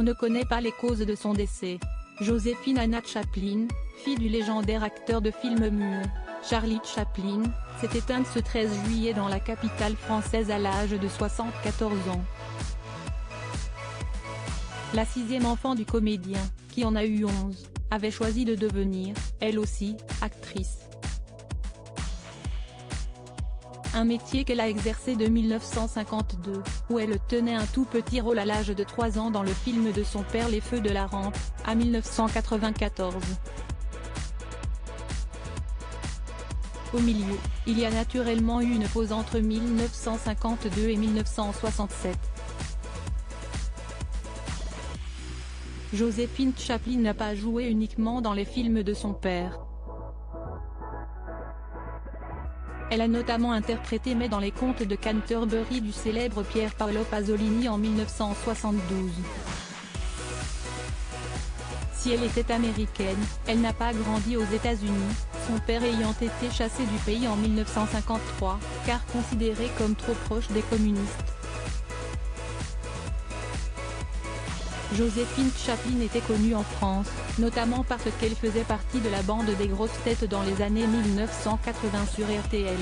On ne connaît pas les causes de son décès. Joséphine Anna Chaplin, fille du légendaire acteur de films muets, Charlie Chaplin, s'est éteinte ce 13 juillet dans la capitale française à l'âge de 74 ans. La sixième enfant du comédien, qui en a eu 11, avait choisi de devenir, elle aussi, actrice. Un métier qu'elle a exercé de 1952, où elle tenait un tout petit rôle à l'âge de 3 ans dans le film de son père Les Feux de la Rampe, à 1994. Au milieu, il y a naturellement eu une pause entre 1952 et 1967. Joséphine Chaplin n'a pas joué uniquement dans les films de son père. Elle a notamment interprété May dans les Contes de Canterbury du célèbre Pier Paolo Pasolini en 1972. Si elle était américaine, elle n'a pas grandi aux États-Unis, son père ayant été chassé du pays en 1953, car considéré comme trop proche des communistes. Joséphine Chaplin était connue en France, notamment parce qu'elle faisait partie de la bande des grosses têtes dans les années 1980 sur RTL.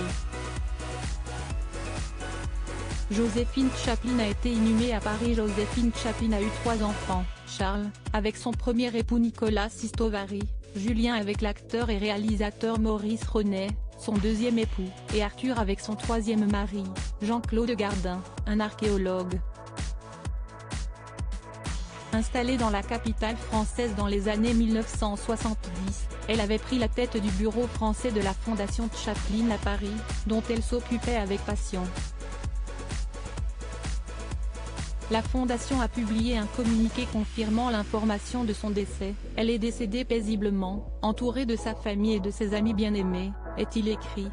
Joséphine Chaplin a été inhumée à Paris. Joséphine Chaplin a eu 3 enfants, Charles, avec son premier époux Nicolas Sistovari, Julien avec l'acteur et réalisateur Maurice Ronet, son deuxième époux, et Arthur avec son troisième mari, Jean-Claude Gardin, un archéologue. Installée dans la capitale française dans les années 1970, elle avait pris la tête du bureau français de la Fondation Chaplin à Paris, dont elle s'occupait avec passion. La Fondation a publié un communiqué confirmant l'information de son décès. Elle est décédée paisiblement, entourée de sa famille et de ses amis bien-aimés, est-il écrit.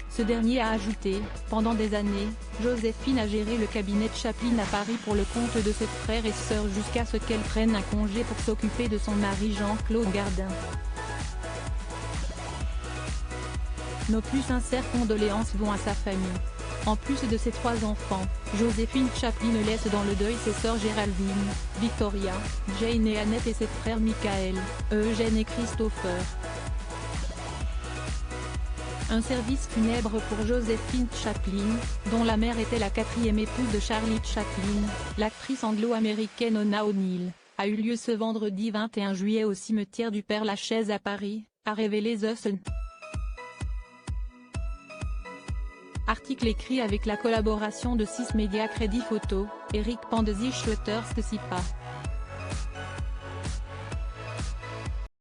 Ce dernier a ajouté, pendant des années, Joséphine a géré le cabinet de Chaplin à Paris pour le compte de ses frères et sœurs jusqu'à ce qu'elle prenne un congé pour s'occuper de son mari Jean-Claude Gardin. Nos plus sincères condoléances vont à sa famille. En plus de ses 3 enfants, Joséphine Chaplin laisse dans le deuil ses sœurs Géraldine, Victoria, Jane et Annette et ses frères Michael, Eugène et Christopher. Un service funèbre pour Joséphine Chaplin, dont la mère était la 4e épouse de Charlie Chaplin, l'actrice anglo-américaine Ona O'Neill, a eu lieu ce vendredi 21 juillet au cimetière du Père-Lachaise à Paris, a révélé The Sun. Article écrit avec la collaboration de 6 médias Crédit Photo, Eric Pandesi Schluter Stesipa.